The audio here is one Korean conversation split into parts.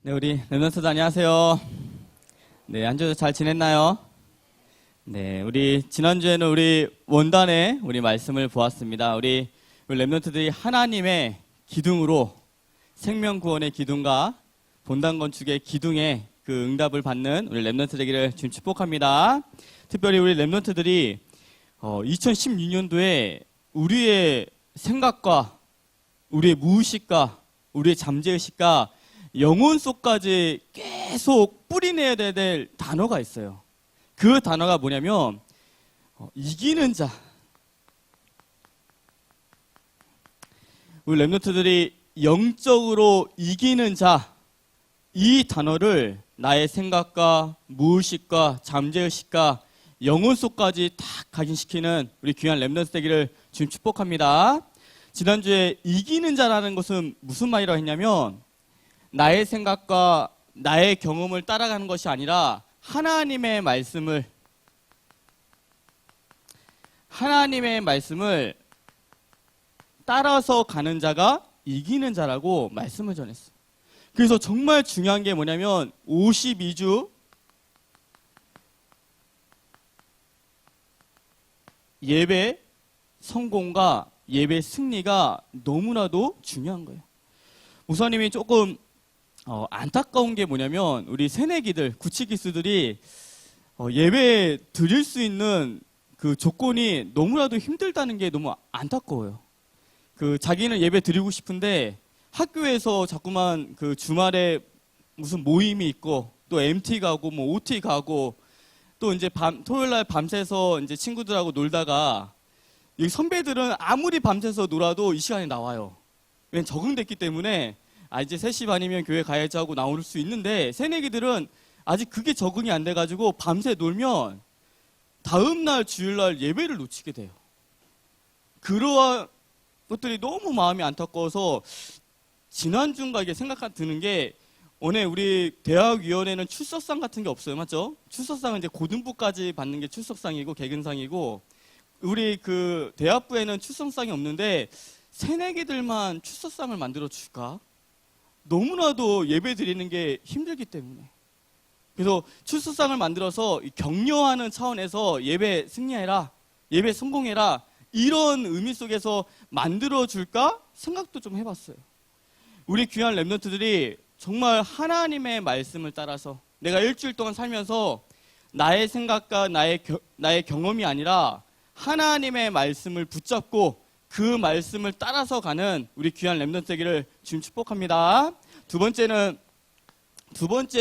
네, 우리 랩런트들 안녕하세요. 네, 한 주 잘 지냈나요? 네, 우리 지난주에는 우리 원단의 우리 말씀을 보았습니다. 우리 랩런트들이 하나님의 기둥으로 생명구원의 기둥과 본당 건축의 기둥에 그 응답을 받는 우리 랩런트 되기를 주님 축복합니다. 특별히 우리 랩런트들이 2016년도에 우리의 생각과 우리의 무의식과 우리의 잠재의식과 영혼 속까지 계속 뿌리내야 될 단어가 있어요. 그 단어가 뭐냐면 이기는 자. 우리 랩런트들이 영적으로 이기는 자, 이 단어를 나의 생각과 무의식과 잠재의식과 영혼 속까지 다 각인시키는 우리 귀한 랩런트 되기를 지금 축복합니다. 지난주에 이기는 자라는 것은 무슨 말이라고 했냐면 나의 생각과 나의 경험을 따라가는 것이 아니라 하나님의 말씀을 따라서 가는 자가 이기는 자라고 말씀을 전했어요. 그래서 정말 중요한 게 뭐냐면 52주 예배 성공과 예배 승리가 너무나도 중요한 거예요. 목사님이 조금 안타까운 게 뭐냐면 우리 새내기들, 구치기수들이 예배 드릴 수 있는 그 조건이 너무나도 힘들다는 게 너무 안타까워요. 그 자기는 예배 드리고 싶은데 학교에서 자꾸만 그 주말에 무슨 모임이 있고 또 MT 가고 뭐 OT 가고 또 이제 토요일 날 밤새서 이제 친구들하고 놀다가 여기 선배들은 아무리 밤새서 놀아도 이 시간에 나와요. 왜냐면 적응됐기 때문에 이제 3시 반이면 교회 가야지 하고 나올 수 있는데 새내기들은 아직 그게 적응이 안 돼가지고 밤새 놀면 다음날 주일날 예배를 놓치게 돼요. 그러한 것들이 너무 마음이 안타까워서 지난주인가 이게 드는 게 오늘 우리 대학위원회는 출석상 같은 게 없어요. 맞죠? 출석상은 이제 고등부까지 받는 게 출석상이고 개근상이고 우리 그 대학부에는 출석상이 없는데 새내기들만 출석상을 만들어 줄까? 너무나도 예배 드리는 게 힘들기 때문에. 그래서 출석상을 만들어서 격려하는 차원에서 예배 승리해라, 예배 성공해라, 이런 의미 속에서 만들어줄까 생각도 좀 해봤어요. 우리 귀한 랩런트들이 정말 하나님의 말씀을 따라서 내가 일주일 동안 살면서 나의 생각과 나의 경험이 아니라 하나님의 말씀을 붙잡고 그 말씀을 따라서 가는 우리 귀한 랩런트 되기를 지금 축복합니다. 두 번째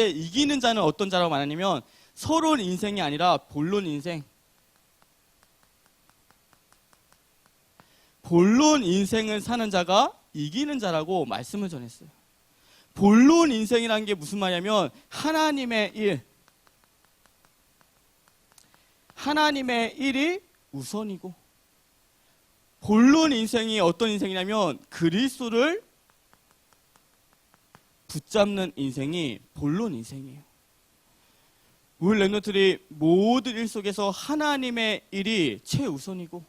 이기는 자는 어떤 자라고 말하냐면 서론 인생이 아니라 본론 인생. 본론 인생을 사는 자가 이기는 자라고 말씀을 전했어요. 본론 인생이라는 게 무슨 말이냐면 하나님의 일이 우선이고 본론 인생이 어떤 인생이냐면 그리스도를 붙잡는 인생이 본론 인생이에요. 우리 랩런트들이 모든 일 속에서 하나님의 일이 최우선이고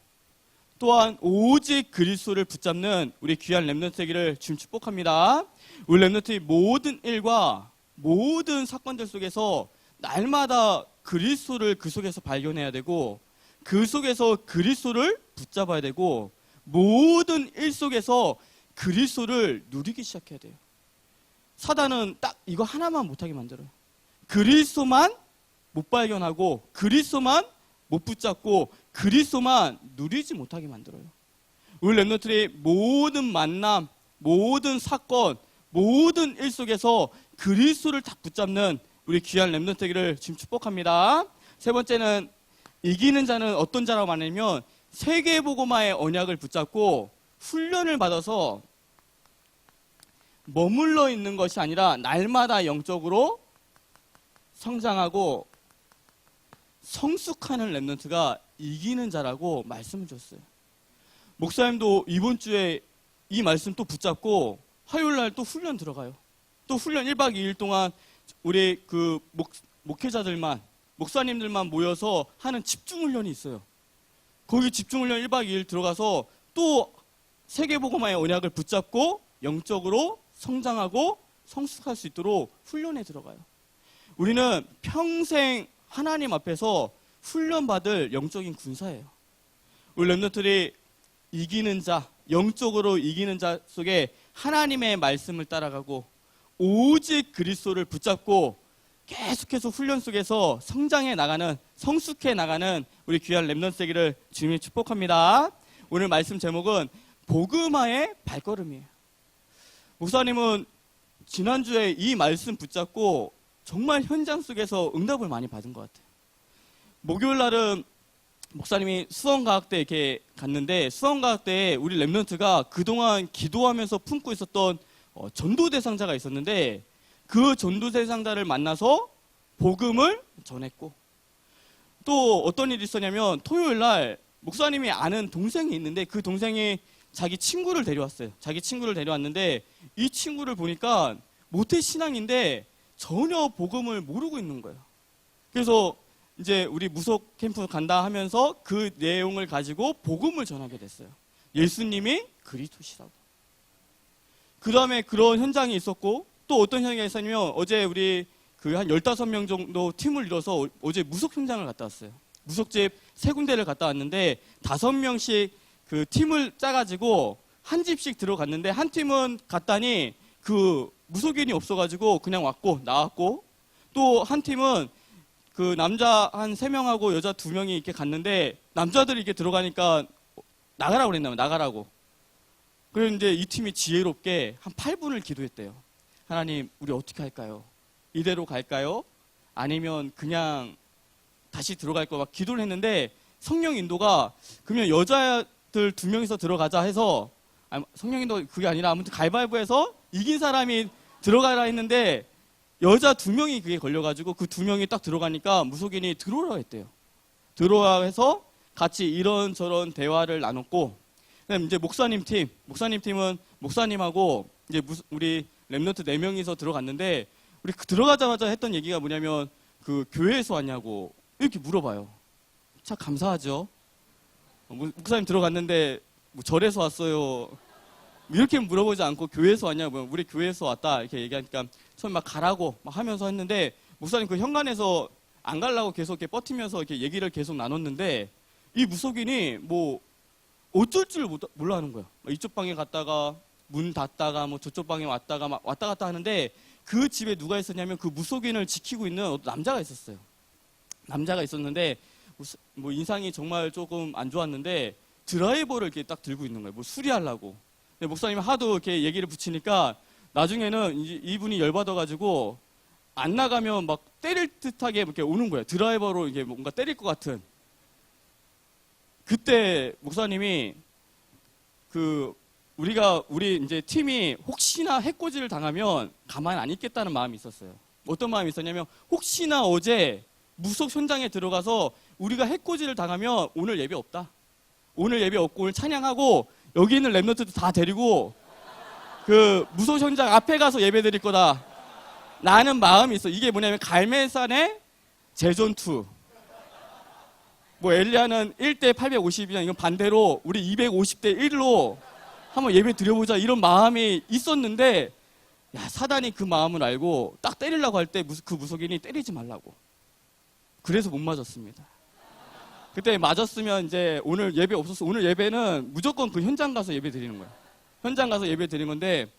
또한 오직 그리스도를 붙잡는 우리 귀한 랩런트 되기를 주님 축복합니다. 우리 랩런트의 모든 일과 모든 사건들 속에서 날마다 그리스도를 그 속에서 발견해야 되고 그 속에서 그리스도를 붙잡아야 되고 모든 일 속에서 그리스도를 누리기 시작해야 돼요. 사단은 딱 이거 하나만 못하게 만들어요. 그리스도만 못 발견하고 그리스도만 못 붙잡고 그리스도만 누리지 못하게 만들어요. 우리 랩런트들의 모든 만남, 모든 사건, 모든 일 속에서 그리스도를 다 붙잡는 우리 귀한 랩런트 되기를 지금 축복합니다. 세 번째는 이기는 자는 어떤 자라고 말하냐면 세계복음화의 언약을 붙잡고 훈련을 받아서 머물러 있는 것이 아니라 날마다 영적으로 성장하고 성숙하는 랩런트가 이기는 자라고 말씀을 줬어요. 목사님도 이번 주에 이 말씀 또 붙잡고 화요일 날 또 훈련 들어가요. 또 훈련 1박 2일 동안 우리 그 목회자들만 목사님들만 모여서 하는 집중훈련이 있어요. 거기 집중훈련 1박 2일 들어가서 또 세계복음화의 언약을 붙잡고 영적으로 성장하고 성숙할 수 있도록 훈련에 들어가요. 우리는 평생 하나님 앞에서 훈련받을 영적인 군사예요. 우리 렘넌트들이 이기는 자, 영적으로 이기는 자 속에 하나님의 말씀을 따라가고 오직 그리스도를 붙잡고 계속해서 훈련 속에서 성장해 나가는, 성숙해 나가는 우리 귀한 렘넌트 되기를 주님이 축복합니다. 오늘 말씀 제목은 복음화의 발걸음이에요. 목사님은 지난주에 이 말씀 붙잡고 정말 현장 속에서 응답을 많이 받은 것 같아요. 목요일 날은 목사님이 수원과학대 이렇게 갔는데, 수원과학대에 우리 렘넌트가 그동안 기도하면서 품고 있었던 전도 대상자가 있었는데, 그 전도 대상자를 만나서 복음을 전했고, 또 어떤 일이 있었냐면 토요일 날 목사님이 아는 동생이 있는데 그 동생이 자기 친구를 데려왔어요. 자기 친구를 데려왔는데 이 친구를 보니까 모태 신앙인데 전혀 복음을 모르고 있는 거예요. 그래서 이제 우리 무속 캠프 간다 하면서 그 내용을 가지고 복음을 전하게 됐어요. 예수님이 그리스도시라고. 그 다음에 그런 현장이 있었고, 또 어떤 현장이 있었냐면 어제 우리 그 한 15명 정도 팀을 이뤄서 어제 무속 현장을 갔다 왔어요. 무속집 3군데를 갔다 왔는데 5명씩 그 팀을 짜가지고 한 집씩 들어갔는데, 한 팀은 갔더니 그 무속인이 없어가지고 그냥 왔고 나왔고, 또 한 팀은 그 남자 한 3명하고 여자 2명이 이렇게 갔는데 남자들이 이렇게 들어가니까 나가라고 그랬나 봐요. 나가라고. 그래서 이제 이 팀이 지혜롭게 한 8분을 기도했대요. 하나님, 우리 어떻게 할까요? 이대로 갈까요? 아니면 그냥 다시 들어갈 거 막 기도를 했는데, 성령 인도가 그러면 여자들 2명이서 들어가자 해서, 성령 인도 그게 아니라 아무튼 가위바위보해서 이긴 사람이 들어가라 했는데 여자 2명이 그게 걸려가지고 그 2명이 딱 들어가니까 무속인이 들어오라고 했대요. 들어와 해서 같이 이런저런 대화를 나눴고, 그다음 이제 목사님 팀은 목사님하고 이제 우리 렘넌트 4명이서 들어갔는데, 우리 들어가자마자 했던 얘기가 뭐냐면 그 교회에서 왔냐고 이렇게 물어봐요. 참 감사하죠. 목사님 들어갔는데 뭐 절에서 왔어요 이렇게 물어보지 않고 교회에서 왔냐고, 우리 교회에서 왔다 이렇게 얘기하니까 처음에 막 가라고 막 하면서 했는데, 목사님 그 현관에서 안 가려고 계속 이렇게 버티면서 이렇게 얘기를 계속 나눴는데, 이 무속인이 뭐 어쩔 줄 몰라 하는 거야. 이쪽 방에 갔다가 문 닫다가 뭐 저쪽 방에 왔다가 막 왔다 갔다 하는데, 그 집에 누가 있었냐면 그 무속인을 지키고 있는 어떤 남자가 있었어요. 남자가 있었는데 뭐 인상이 정말 조금 안 좋았는데 드라이버를 이렇게 딱 들고 있는 거예요. 뭐 수리하려고. 근데 목사님이 하도 이렇게 얘기를 붙이니까 나중에는 이분이 열받아가지고 안 나가면 막 때릴 듯하게 이렇게 오는 거예요. 드라이버로 이게 뭔가 때릴 것 같은. 그때 목사님이 우리 이제 팀이 혹시나 해코지를 당하면 가만히 안 있겠다는 마음이 있었어요. 어떤 마음이 있었냐면, 혹시나 어제 무속 현장에 들어가서 우리가 해코지를 당하면 오늘 예배 없다. 오늘 예배 없고 오늘 찬양하고 여기 있는 렘넌트들 다 데리고 그 무속 현장 앞에 가서 예배 드릴 거다. 라는 마음이 있어. 이게 뭐냐면 갈매산의 재전투. 뭐 엘리야는 1대 850이냐, 이건 반대로 우리 250대 1로 한번 예배 드려보자, 이런 마음이 있었는데, 야, 사단이 그 마음을 알고 딱 때리려고 할 때 그 무속인이 때리지 말라고. 그래서 못 맞았습니다. 그때 맞았으면 이제 오늘 예배 없었어. 오늘 예배는 무조건 그 현장 가서 예배 드리는 거야. 현장 가서 예배 드리는 건데,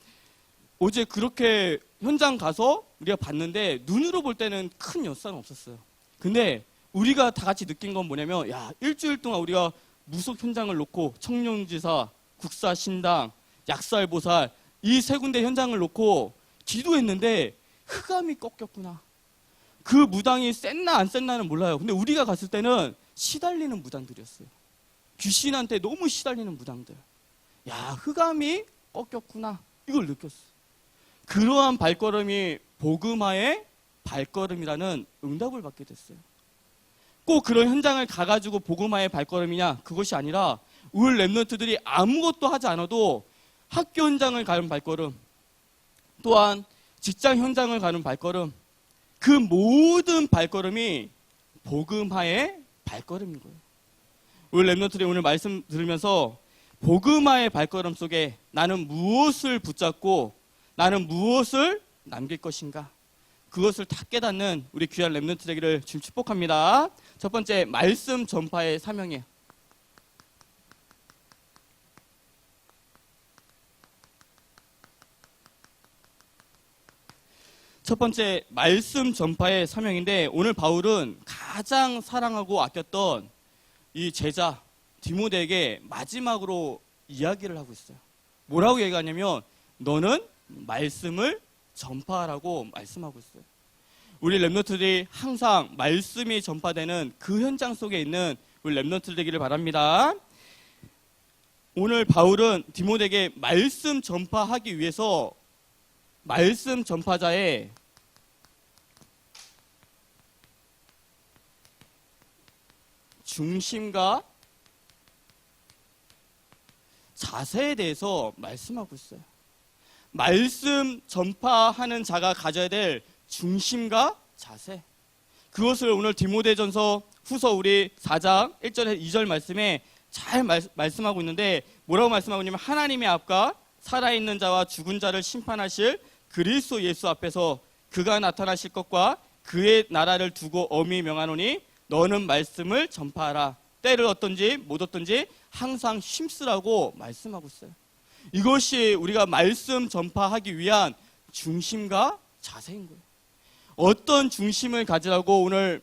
어제 그렇게 현장 가서 우리가 봤는데 눈으로 볼 때는 큰 역사는 없었어요. 근데 우리가 다 같이 느낀 건 뭐냐면, 야, 일주일 동안 우리가 무속 현장을 놓고 청룡지사, 국사신당, 약살보살 이 3군데 현장을 놓고 기도했는데 흑암이 꺾였구나. 그 무당이 셌나 안 셌나는 몰라요. 근데 우리가 갔을 때는 시달리는 무당들이었어요. 귀신한테 너무 시달리는 무당들. 야, 흑암이 꺾였구나. 이걸 느꼈어요. 그러한 발걸음이 복음화의 발걸음이라는 응답을 받게 됐어요. 꼭 그런 현장을 가가지고 복음화의 발걸음이냐, 그것이 아니라 우리 렘넌트들이 아무것도 하지 않아도 학교 현장을 가는 발걸음, 또한 직장 현장을 가는 발걸음, 그 모든 발걸음이 복음화의 발걸음인 거예요. 우리 렘넌트들이 오늘 말씀 들으면서 복음화의 발걸음 속에 나는 무엇을 붙잡고 나는 무엇을 남길 것인가? 그것을 다 깨닫는 우리 귀한 렘넌트 되기를 주님 축복합니다. 첫 번째, 말씀 전파의 사명이에요. 첫 번째, 말씀 전파의 사명인데, 오늘 바울은 가장 사랑하고 아꼈던 이 제자 디모데에게 마지막으로 이야기를 하고 있어요. 뭐라고 얘기하냐면, 너는 말씀을 전파하라고 말씀하고 있어요. 우리 렘넌트들이 항상 말씀이 전파되는 그 현장 속에 있는 우리 렘넌트들 되기를 바랍니다. 오늘 바울은 디모데에게 말씀 전파하기 위해서 말씀 전파자의 중심과 자세에 대해서 말씀하고 있어요. 말씀 전파하는 자가 가져야 될 중심과 자세, 그것을 오늘 디모데전서 후서 우리 4장 1절에서 2절 말씀에 잘 말씀하고 있는데, 뭐라고 말씀하고 있냐면, 하나님의 앞과 살아있는 자와 죽은 자를 심판하실 그리스도 예수 앞에서 그가 나타나실 것과 그의 나라를 두고 엄히 명하노니 너는 말씀을 전파하라. 때를 얻든지 못 얻든지 항상 힘쓰라고 말씀하고 있어요. 이것이 우리가 말씀 전파하기 위한 중심과 자세인 거예요. 어떤 중심을 가지라고 오늘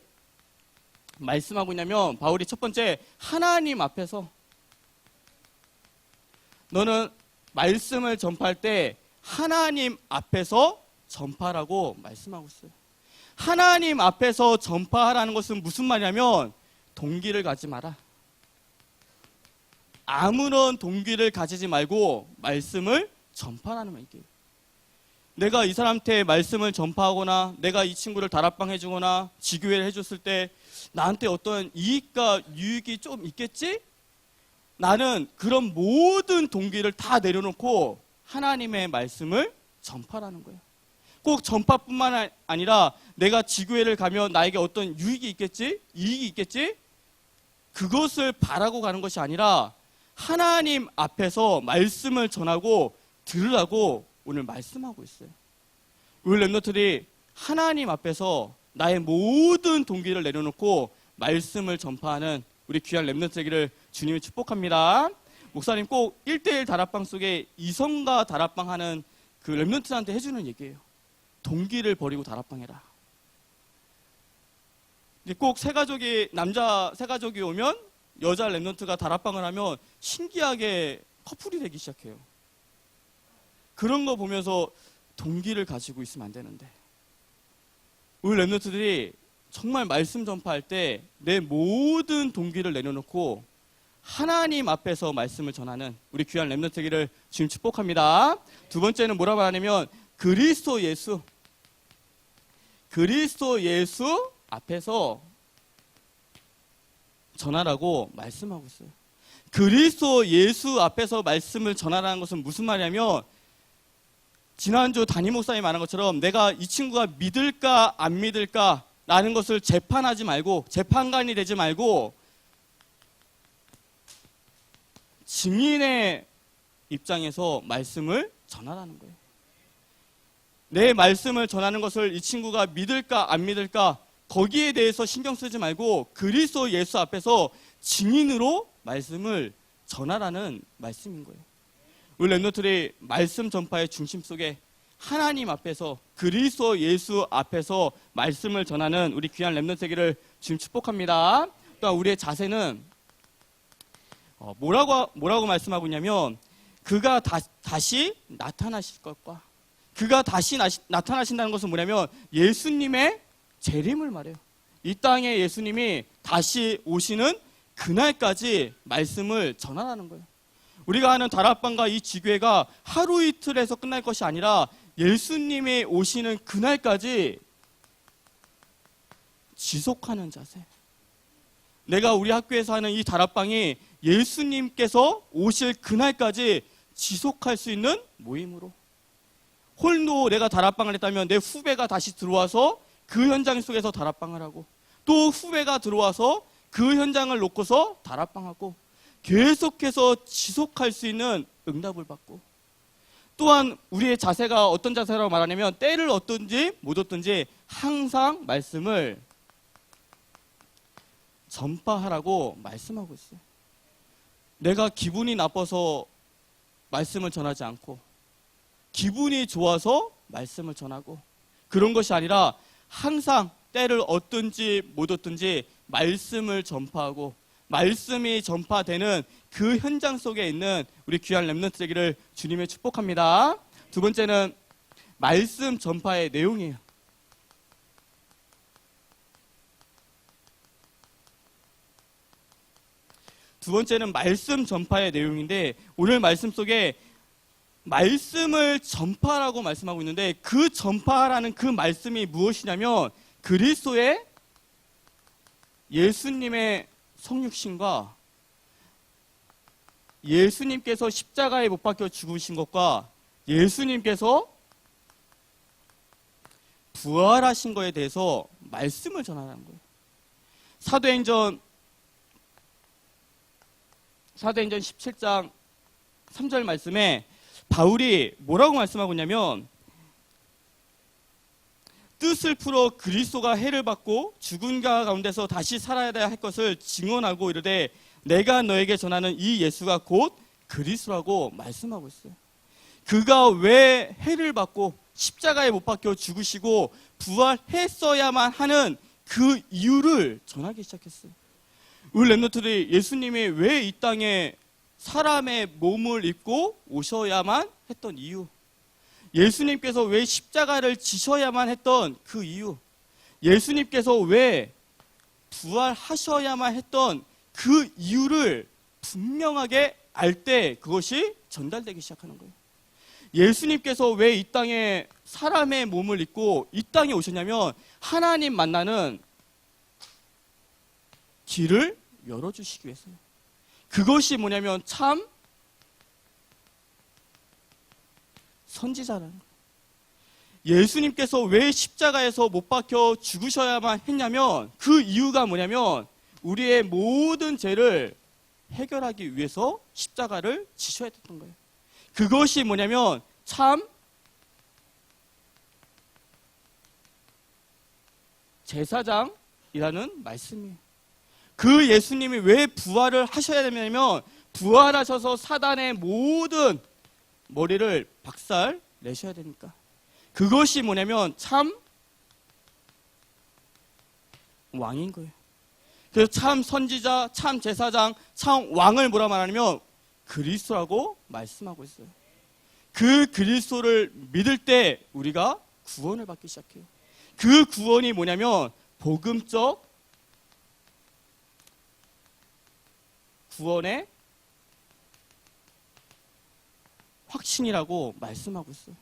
말씀하고 있냐면, 바울이 첫 번째, 하나님 앞에서 너는 말씀을 전파할 때 하나님 앞에서 전파라고 말씀하고 있어요. 하나님 앞에서 전파하라는 것은 무슨 말이냐면, 동기를 가지 마라. 아무런 동기를 가지지 말고 말씀을 전파하는 말이에요. 내가 이 사람한테 말씀을 전파하거나 내가 이 친구를 다락방 해주거나 지교회를 해줬을 때 나한테 어떤 이익과 유익이 좀 있겠지? 나는 그런 모든 동기를 다 내려놓고 하나님의 말씀을 전파하는 거예요. 꼭 전파뿐만 아니라 내가 지교회를 가면 나에게 어떤 유익이 있겠지? 이익이 있겠지? 그것을 바라고 가는 것이 아니라 하나님 앞에서 말씀을 전하고 들으라고 오늘 말씀하고 있어요. 우리 렘넌트들이 하나님 앞에서 나의 모든 동기를 내려놓고 말씀을 전파하는 우리 귀한 렘넌트 되기를 주님이 축복합니다. 목사님 꼭 1대1 다락방 속에 이성과 다락방 하는 그 렘넌트한테 해주는 얘기예요. 동기를 버리고 다락방 해라. 꼭 남자 세 가족이 오면 여자 렘넌트가 다락방을 하면 신기하게 커플이 되기 시작해요. 그런 거 보면서 동기를 가지고 있으면 안 되는데, 우리 렘넌트들이 정말 말씀 전파할 때 내 모든 동기를 내려놓고 하나님 앞에서 말씀을 전하는 우리 귀한 렘넌트 되기를 지금 축복합니다. 두 번째는 뭐라고 하냐면, 그리스도 예수 앞에서 전하라고 말씀하고 있어요. 그리스도 예수 앞에서 말씀을 전하라는 것은 무슨 말이냐면, 지난주 담임 목사님이 말한 것처럼 내가 이 친구가 믿을까 안 믿을까 라는 것을 재판하지 말고, 재판관이 되지 말고 증인의 입장에서 말씀을 전하라는 거예요. 내 말씀을 전하는 것을 이 친구가 믿을까 안 믿을까 거기에 대해서 신경 쓰지 말고 그리스도 예수 앞에서 증인으로 말씀을 전하라는 말씀인 거예요. 우리 렘넌트들이 말씀 전파의 중심 속에 하나님 앞에서 그리스도 예수 앞에서 말씀을 전하는 우리 귀한 렘넌트 되기를 지금 축복합니다. 또 우리의 자세는 뭐라고 말씀하고 있냐면, 그가 다시 나타나실 것과, 그가 다시 나타나신다는 것은 뭐냐면 예수님의 재림을 말해요. 이 땅에 예수님이 다시 오시는 그날까지 말씀을 전하라는 거예요. 우리가 하는 다락방과 이 지교회가 하루 이틀에서 끝날 것이 아니라 예수님이 오시는 그날까지 지속하는 자세. 내가 우리 학교에서 하는 이 다락방이 예수님께서 오실 그날까지 지속할 수 있는 모임으로, 홀로 내가 다락방을 했다면 내 후배가 다시 들어와서 그 현장 속에서 다락방을 하고, 또 후배가 들어와서 그 현장을 놓고서 다락방하고, 계속해서 지속할 수 있는 응답을 받고, 또한 우리의 자세가 어떤 자세라고 말하냐면 때를 얻든지 못 얻든지 항상 말씀을 전파하라고 말씀하고 있어요. 내가 기분이 나빠서 말씀을 전하지 않고 기분이 좋아서 말씀을 전하고 그런 것이 아니라 항상 때를 얻든지 못 얻든지 말씀을 전파하고 말씀이 전파되는 그 현장 속에 있는 우리 귀한 렘넌트 되기를 주님의 축복합니다. 두 번째는 말씀 전파의 내용이에요. 두 번째는 말씀 전파의 내용인데 오늘 말씀 속에 말씀을 전파라고 말씀하고 있는데 그 전파라는 그 말씀이 무엇이냐면 그리스도의 예수님의 성육신과 예수님께서 십자가에 못 박혀 죽으신 것과 예수님께서 부활하신 것에 대해서 말씀을 전하는 거예요. 사도행전 17장 3절 말씀에 바울이 뭐라고 말씀하고 있냐면 뜻을 풀어 그리스도가 해를 받고 죽은 자 가운데서 다시 살아야 할 것을 증언하고 이르되 내가 너에게 전하는 이 예수가 곧 그리스도라고 말씀하고 있어요. 그가 왜 해를 받고 십자가에 못 박혀 죽으시고 부활했어야만 하는 그 이유를 전하기 시작했어요. 우리 렘넌트들이 예수님이 왜 이 땅에 사람의 몸을 입고 오셔야만 했던 이유, 예수님께서 왜 십자가를 지셔야만 했던 그 이유, 예수님께서 왜 부활하셔야만 했던 그 이유를 분명하게 알 때 그것이 전달되기 시작하는 거예요. 예수님께서 왜 이 땅에 사람의 몸을 입고 이 땅에 오셨냐면 하나님 만나는 길을 열어주시기 위해서요. 그것이 뭐냐면 참 선지자라는 거예요. 예수님께서 왜 십자가에서 못 박혀 죽으셔야만 했냐면 그 이유가 뭐냐면 우리의 모든 죄를 해결하기 위해서 십자가를 지셔야 됐던 거예요. 그것이 뭐냐면 참 제사장이라는 말씀이에요. 그 예수님이 왜 부활을 하셔야 되냐면 부활하셔서 사단의 모든 머리를 박살 내셔야 되니까. 그것이 뭐냐면 참 왕인 거예요. 그래서 참 선지자, 참 제사장, 참 왕을 뭐라 말하냐면 그리스도라고 말씀하고 있어요. 그 그리스도를 믿을 때 우리가 구원을 받기 시작해요. 그 구원이 뭐냐면 복음적 구원의 확신이라고 말씀하고 있어요.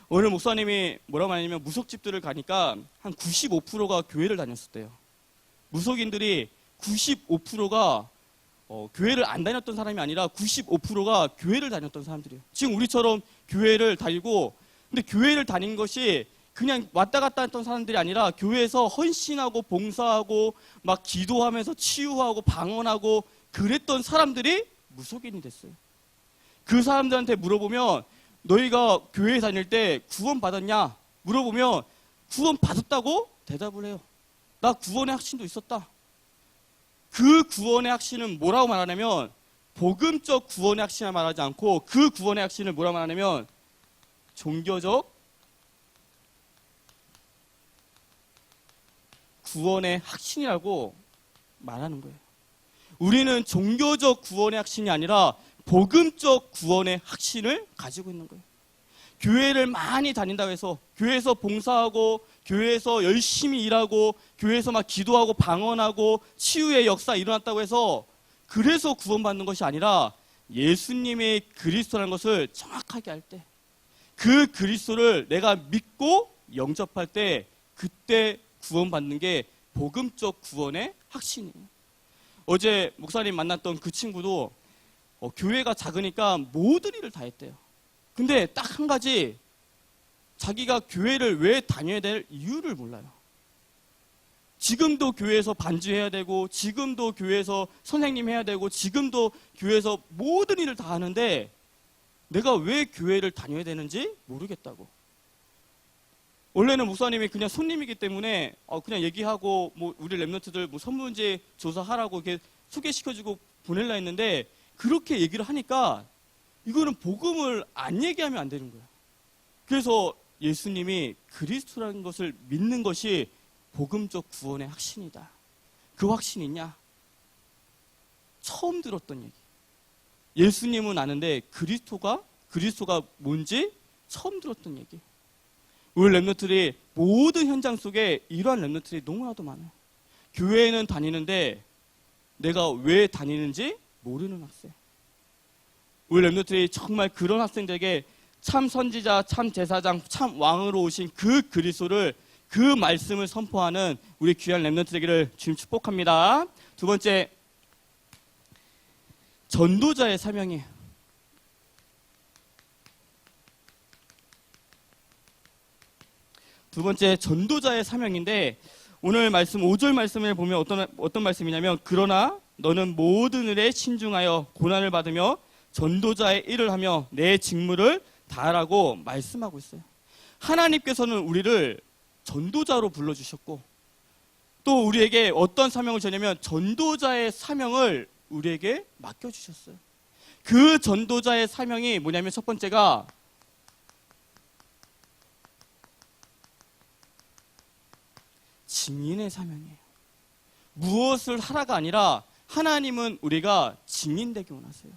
오늘 목사님이 뭐라고 하냐면 무속집들을 가니까 한 95%가 교회를 다녔었대요. 무속인들이 95%가 교회를 안 다녔던 사람이 아니라 95%가 교회를 다녔던 사람들이에요. 지금 우리처럼 교회를 다니고 근데 교회를 다닌 것이 그냥 왔다 갔다 했던 사람들이 아니라 교회에서 헌신하고 봉사하고 막 기도하면서 치유하고 방언하고 그랬던 사람들이 무속인이 됐어요. 그 사람들한테 물어보면 너희가 교회 다닐 때 구원 받았냐? 물어보면 구원 받았다고 대답을 해요. 나 구원의 확신도 있었다. 그 구원의 확신은 뭐라고 말하냐면 복음적 구원의 확신을 말하지 않고 그 구원의 확신을 뭐라고 말하냐면 종교적 구원의 확신이라고 말하는 거예요. 우리는 종교적 구원의 확신이 아니라 복음적 구원의 확신을 가지고 있는 거예요. 교회를 많이 다닌다고 해서 교회에서 봉사하고 교회에서 열심히 일하고 교회에서 막 기도하고 방언하고 치유의 역사 일어났다고 해서 그래서 구원받는 것이 아니라 예수님의 그리스도라는 것을 정확하게 알 때 그 그리스도를 내가 믿고 영접할 때 그때 구원받는 게 복음적 구원의 확신이에요. 어제 목사님 만났던 그 친구도 교회가 작으니까 모든 일을 다 했대요. 근데 딱 한 가지 자기가 교회를 왜 다녀야 될 이유를 몰라요. 지금도 교회에서 반주해야 되고 지금도 교회에서 선생님 해야 되고 지금도 교회에서 모든 일을 다 하는데 내가 왜 교회를 다녀야 되는지 모르겠다고. 원래는 목사님이 그냥 손님이기 때문에 그냥 얘기하고 뭐 우리 랩런트들 뭐 선문제 조사하라고 이렇게 소개시켜주고 보낼라 했는데 그렇게 얘기를 하니까 이거는 복음을 안 얘기하면 안 되는 거야. 그래서 예수님이 그리스도라는 것을 믿는 것이 복음적 구원의 확신이다. 그 확신이 있냐? 처음 들었던 얘기. 예수님은 아는데 그리스도가 뭔지 처음 들었던 얘기. 우리 랩런트들이 모든 현장 속에 이러한 랩런트들이 너무나도 많아요. 교회에는 다니는데 내가 왜 다니는지 모르는 학생. 우리 랩런트들이 정말 그런 학생들에게 참 선지자, 참 제사장, 참 왕으로 오신 그 그리스도를, 그 말씀을 선포하는 우리 귀한 랩런트 되기를 주님 축복합니다. 두 번째, 전도자의 사명이에요. 두 번째, 전도자의 사명인데 오늘 말씀 5절 말씀을 보면 어떤 말씀이냐면, 그러나 너는 모든 일에 신중하여 고난을 받으며 전도자의 일을 하며 내 직무를 다하라고 말씀하고 있어요. 하나님께서는 우리를 전도자로 불러주셨고 또 우리에게 어떤 사명을 주냐면 전도자의 사명을 우리에게 맡겨주셨어요. 그 전도자의 사명이 뭐냐면 첫 번째가 증인의 사명이에요. 무엇을 하라가 아니라 하나님은 우리가 증인되기 원하세요.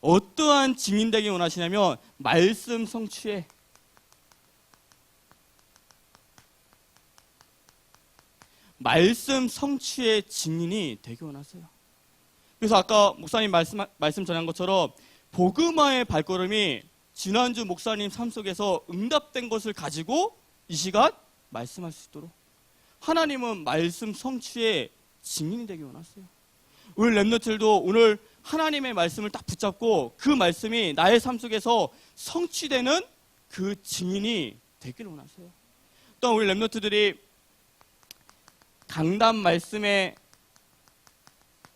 어떠한 증인되기 원하시냐면 말씀 성취에 증인이 되기 원하세요. 그래서 아까 목사님 말씀 전한 것처럼 복음화의 발걸음이 지난주 목사님 삶 속에서 응답된 것을 가지고 이 시간 말씀할 수 있도록 하나님은 말씀 성취의 증인이 되기 원하세요. 우리 랩런트들도 오늘 하나님의 말씀을 딱 붙잡고 그 말씀이 나의 삶 속에서 성취되는 그 증인이 되기를 원하세요. 또 우리 랩런트들이 강단 말씀의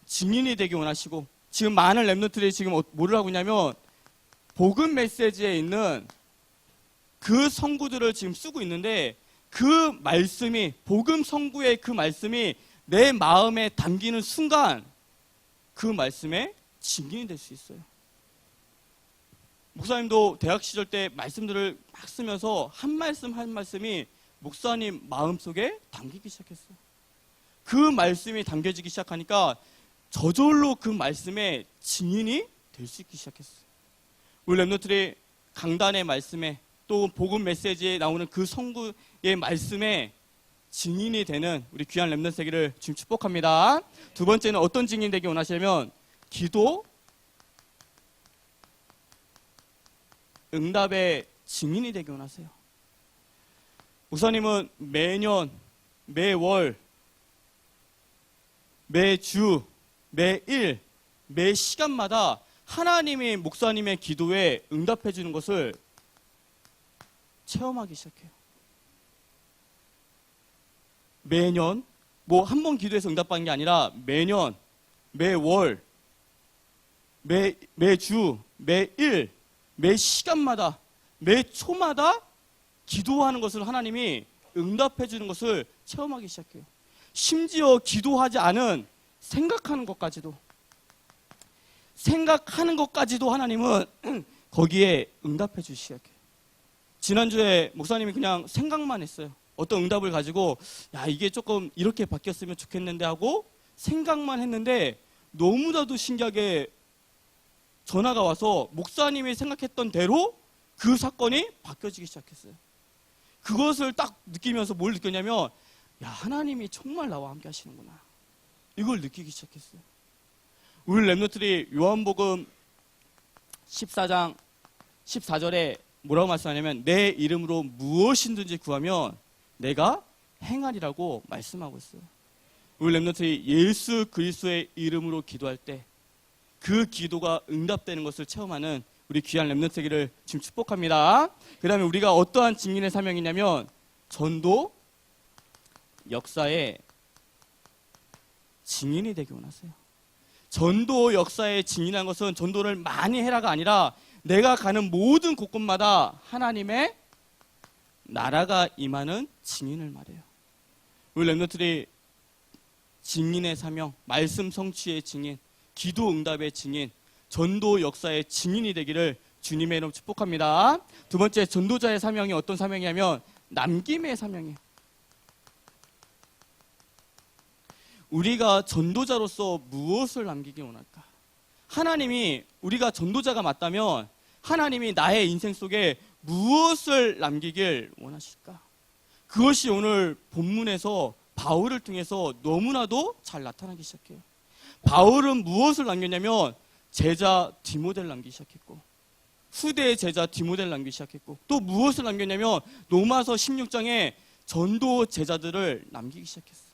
증인이 되기 원하시고, 지금 많은 랩런트들이 지금 뭐를 하고 있냐면 복음 메시지에 있는 그 성구들을 지금 쓰고 있는데 그 말씀이, 복음 성구의 그 말씀이 내 마음에 담기는 순간 그 말씀의 증인이 될 수 있어요. 목사님도 대학 시절 때 말씀들을 막 쓰면서 한 말씀 한 말씀이 목사님 마음속에 담기기 시작했어요. 그 말씀이 담겨지기 시작하니까 저절로 그 말씀의 증인이 될 수 있기 시작했어요. 우리 랩런트들이 강단의 말씀에 또 복음 메시지에 나오는 그 성구의 말씀에 증인이 되는 우리 귀한 랩런트 되기를 지금 축복합니다. 두 번째는 어떤 증인 되기 원하시냐면 기도 응답의 증인이 되기 원하세요. 목사님은 매년, 매월, 매주, 매일, 매 시간마다 하나님이 목사님의 기도에 응답해 주는 것을 체험하기 시작해요. 매년, 뭐 한 번 기도해서 응답받는 게 아니라 매년, 매월, 매주, 매일, 매 시간마다, 매 초마다 기도하는 것을 하나님이 응답해 주는 것을 체험하기 시작해요. 심지어 기도하지 않은 생각하는 것까지도 하나님은 거기에 응답해 주기 시작해요. 지난주에 목사님이 그냥 생각만 했어요. 어떤 응답을 가지고 이게 조금 이렇게 바뀌었으면 좋겠는데 하고 생각만 했는데 너무나도 신기하게 전화가 와서 목사님이 생각했던 대로 그 사건이 바뀌어지기 시작했어요. 그것을 딱 느끼면서 뭘 느꼈냐면 하나님이 정말 나와 함께 하시는구나. 이걸 느끼기 시작했어요. 우리 랩런트들이 요한복음 14장 14절에 뭐라고 말씀하냐면 내 이름으로 무엇이든지 구하면 내가 행하리라고 말씀하고 있어요. 우리 랩런트들이 예수 그리스도의 이름으로 기도할 때 그 기도가 응답되는 것을 체험하는 우리 귀한 랩런트 되기를 지금 축복합니다. 그 다음에 우리가 어떠한 증인의 사명이냐면 전도 역사의 증인이 되기 원하세요. 전도 역사에 증인한 것은 전도를 많이 해라가 아니라 내가 가는 모든 곳곳마다 하나님의 나라가 임하는 증인을 말해요. 우리 렘넌트들이 증인의 사명, 말씀 성취의 증인, 기도 응답의 증인, 전도 역사의 증인이 되기를 주님의 이름 축복합니다. 두 번째, 전도자의 사명이 어떤 사명이냐면 남김의 사명이에요. 우리가 전도자로서 무엇을 남기기 원할까? 하나님이 우리가 전도자가 맞다면 하나님이 나의 인생 속에 무엇을 남기길 원하실까? 그것이 오늘 본문에서 바울을 통해서 너무나도 잘 나타나기 시작해요. 바울은 무엇을 남겼냐면 제자 디모데를 남기기 시작했고, 후대의 제자 디모데를 남기기 시작했고, 또 무엇을 남겼냐면 로마서 16장에 전도 제자들을 남기기 시작했어요.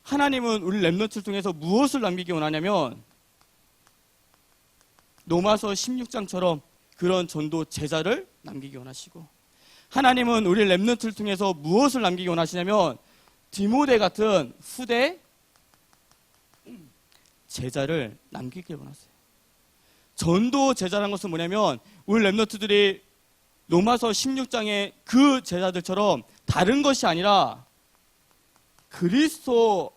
하나님은 우리 렘넌트를 통해서 무엇을 남기기 원하냐면 로마서 16장처럼 그런 전도 제자를 남기기 원하시고, 하나님은 우리 렘넌트를 통해서 무엇을 남기기 원하시냐면 디모데 같은 후대 제자를 남기길 원하세요. 전도 제자라는 것은 뭐냐면 우리 렘넌트들이 로마서 16장의 그 제자들처럼 다른 것이 아니라 그리스도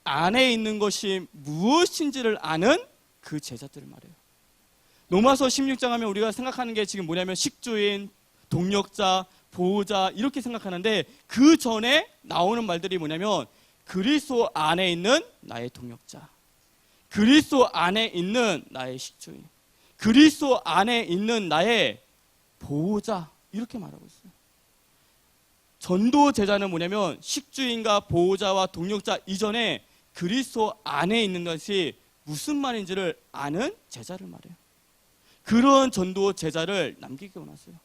안에 있는 것이 무엇인지를 아는 그 제자들을 말해요. 로마서 16장 하면 우리가 생각하는 게 지금 뭐냐면 식주인, 동력자, 보호자 이렇게 생각하는데 그 전에 나오는 말들이 뭐냐면 그리스도 안에 있는 나의 동력자, 그리스도 안에 있는 나의 식주인, 그리스도 안에 있는 나의 보호자 이렇게 말하고 있어요. 전도 제자는 뭐냐면 식주인과 보호자와 동력자 이전에 그리스도 안에 있는 것이 무슨 말인지를 아는 제자를 말해요. 그런 전도 제자를 남기기 원하세요.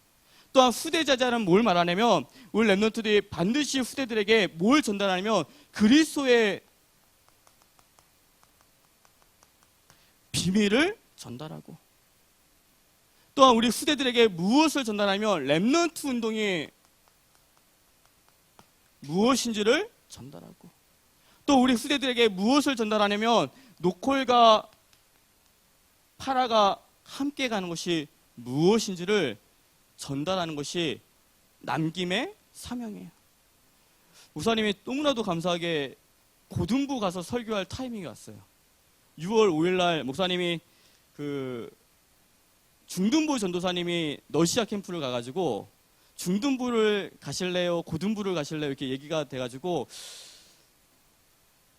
또한 후대 제자는 뭘 말하냐면 우리 렘넌트들이 반드시 후대들에게 뭘 전달하냐면 그리스도의 비밀을 전달하고, 또한 우리 후대들에게 무엇을 전달하냐면 렘넌트 운동이 무엇인지를 전달하고, 또 우리 후대들에게 무엇을 전달하냐면 노콜과 파라가 함께 가는 것이 무엇인지를 전달하는 것이 남김의 사명이에요. 목사님이 너무나도 감사하게 고등부 가서 설교할 타이밍이 왔어요. 6월 5일 날 목사님이 그 중등부 전도사님이 러시아 캠프를 가가지고 중등부를 가실래요? 고등부를 가실래요? 이렇게 얘기가 돼가지고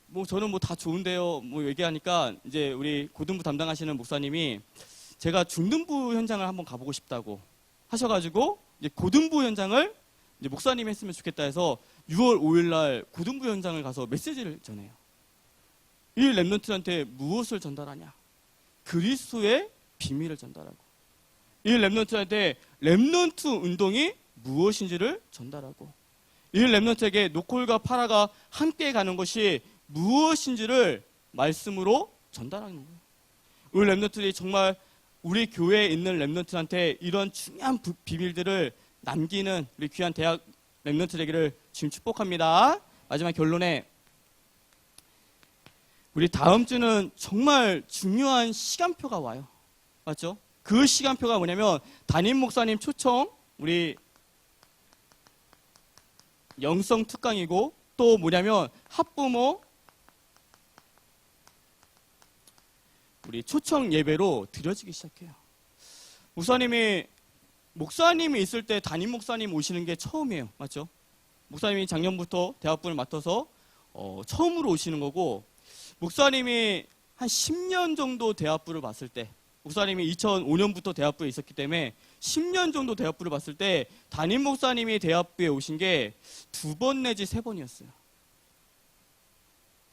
뭐 저는 뭐 다 좋은데요. 뭐 얘기하니까 이제 우리 고등부 담당하시는 목사님이 제가 중등부 현장을 한번 가보고 싶다고 하셔가지고 이제 고등부 현장을 이제 목사님이 했으면 좋겠다 해서 6월 5일 날 고등부 현장을 가서 메시지를 전해요. 이 렘넌트한테 무엇을 전달하냐? 그리스도의 비밀을 전달하고, 이 렘넌트한테 렘넌트 운동이 무엇인지를 전달하고, 이 렘넌트에게 노콜과 파라가 함께 가는 것이 무엇인지를 말씀으로 전달하는 거예요. 우리 렘넌트들이 정말 우리 교회에 있는 렘넌트한테 이런 중요한 비밀들을 남기는 우리 귀한 대학 렘넌트 되기를 지금 축복합니다. 마지막 결론에 우리 다음 주는 정말 중요한 시간표가 와요. 맞죠? 그 시간표가 뭐냐면 담임 목사님 초청 우리 영성 특강이고, 또 뭐냐면 학부모 우리 초청 예배로 드려지기 시작해요. 목사님이 있을 때 담임 목사님 오시는 게 처음이에요. 맞죠? 목사님이 작년부터 대학부를 맡아서 처음으로 오시는 거고, 목사님이 한 10년 정도 대학부를 봤을 때, 목사님이 2005년부터 대학부에 있었기 때문에 10년 정도 대학부를 봤을 때 담임 목사님이 대학부에 오신 게 2번 내지 3번이었어요.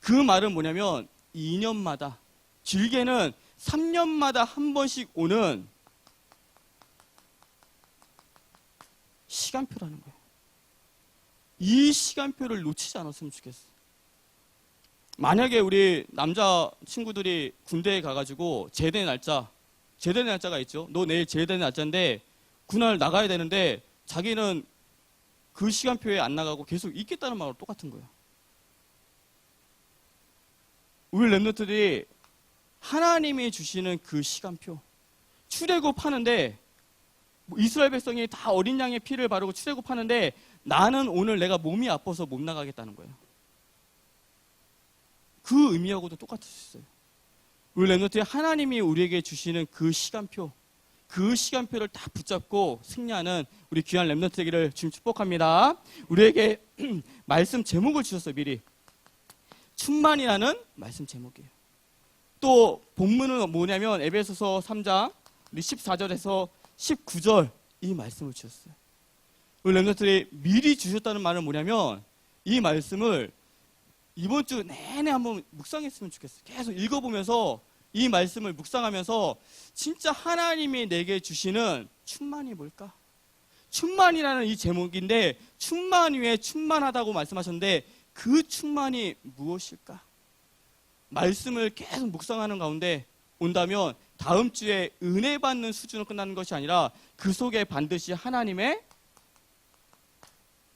그 말은 뭐냐면 2년마다, 길게는 3년마다 한 번씩 오는 시간표라는 거예요. 이 시간표를 놓치지 않았으면 좋겠어요. 만약에 우리 남자 친구들이 군대에 가가지고 제대 날짜가 있죠. 너 내일 제대 날짜인데 그날 나가야 되는데 자기는 그 시간표에 안 나가고 계속 있겠다는 말로 똑같은 거예요. 우리 렘넌트들이 하나님이 주시는 그 시간표, 출애굽하는데 이스라엘 백성이 다 어린 양의 피를 바르고 출애굽하는데 나는 오늘 내가 몸이 아파서 못 나가겠다는 거예요. 그 의미하고도 똑같을 수 있어요. 우리 렘넌트 하나님이 우리에게 주시는 그 시간표를 딱 붙잡고 승리하는 우리 귀한 렘넌트 되기를 주님 축복합니다. 우리에게 말씀 제목을 주셨어요. 미리 충만이라는 말씀 제목이에요. 또 본문은 뭐냐면 에베소서 3장 우리 14절에서 19절 이 말씀을 주셨어요. 우리 렘넌트들이 미리 주셨다는 말은 뭐냐면 이 말씀을 이번 주 내내 한번 묵상했으면 좋겠어요. 계속 읽어보면서 이 말씀을 묵상하면서 진짜 하나님이 내게 주시는 충만이 뭘까? 충만이라는 이 제목인데 충만 위에 충만하다고 말씀하셨는데 그 충만이 무엇일까? 말씀을 계속 묵상하는 가운데 온다면 다음 주에 은혜 받는 수준으로 끝나는 것이 아니라 그 속에 반드시 하나님의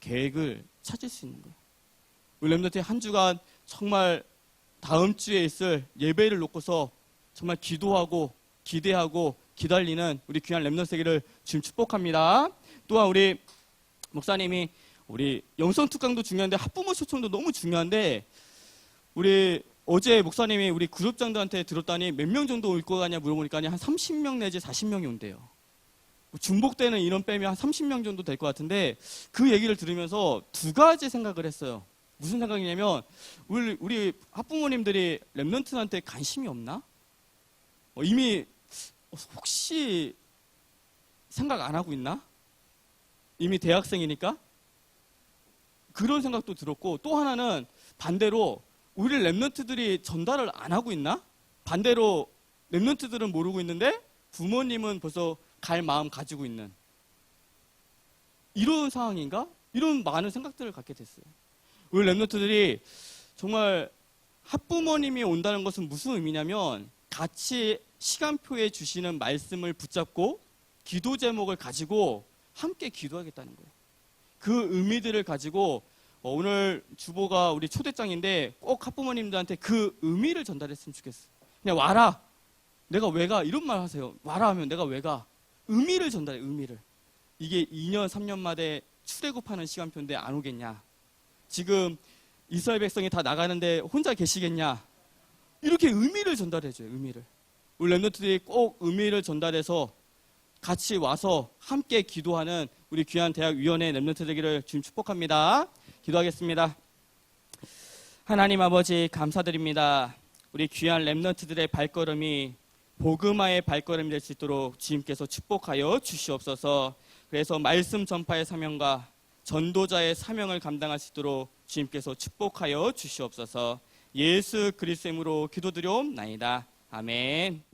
계획을 찾을 수 있는 거예요. 우리 렘넌트의 한 주간 정말 다음 주에 있을 예배를 놓고서 정말 기도하고 기대하고 기다리는 우리 귀한 렘넌트 세계를 지금 축복합니다. 또한 우리 목사님이 우리 영성 특강도 중요한데 학부모 초청도 너무 중요한데 우리 어제 목사님이 우리 그룹장들한테 들었더니 몇 명 정도 올 거 가냐 물어보니까 한 30명 내지 40명이 온대요. 중복되는 인원 빼면 한 30명 정도 될 것 같은데 그 얘기를 들으면서 두 가지 생각을 했어요. 무슨 생각이냐면 우리 학부모님들이 렘넌트한테 관심이 없나? 이미 혹시 생각 안 하고 있나? 이미 대학생이니까? 그런 생각도 들었고 또 하나는 반대로 우리 렘넌트들이 전달을 안 하고 있나? 반대로 렘넌트들은 모르고 있는데 부모님은 벌써 갈 마음 가지고 있는 이런 상황인가? 이런 많은 생각들을 갖게 됐어요. 우리 렘넌트들이 정말 학부모님이 온다는 것은 무슨 의미냐면 같이 시간표에 주시는 말씀을 붙잡고 기도 제목을 가지고 함께 기도하겠다는 거예요. 그 의미들을 가지고 오늘 주보가 우리 초대장인데 꼭 학부모님들한테 그 의미를 전달했으면 좋겠어요. 그냥 와라. 내가 왜 가? 이런 말 하세요. 와라 하면 내가 왜 가? 의미를 전달해. 의미를. 이게 2년 3년 만에 출애굽하는 시간표인데 안 오겠냐? 지금 이스라엘 백성이 다 나가는데 혼자 계시겠냐? 이렇게 의미를 전달해줘요. 의미를. 우리 렘넌트들이 꼭 의미를 전달해서 같이 와서 함께 기도하는 우리 귀한 대학위원회 렘넌트 되기를 주님 축복합니다. 기도하겠습니다. 하나님 아버지 감사드립니다. 우리 귀한 렘넌트들의 발걸음이 복음화의 발걸음이 될 수 있도록 주님께서 축복하여 주시옵소서. 그래서 말씀 전파의 사명과 전도자의 사명을 감당할 수 있도록 주님께서 축복하여 주시옵소서. 예수 그리스도의 이름으로 기도드려옵나이다. 아멘.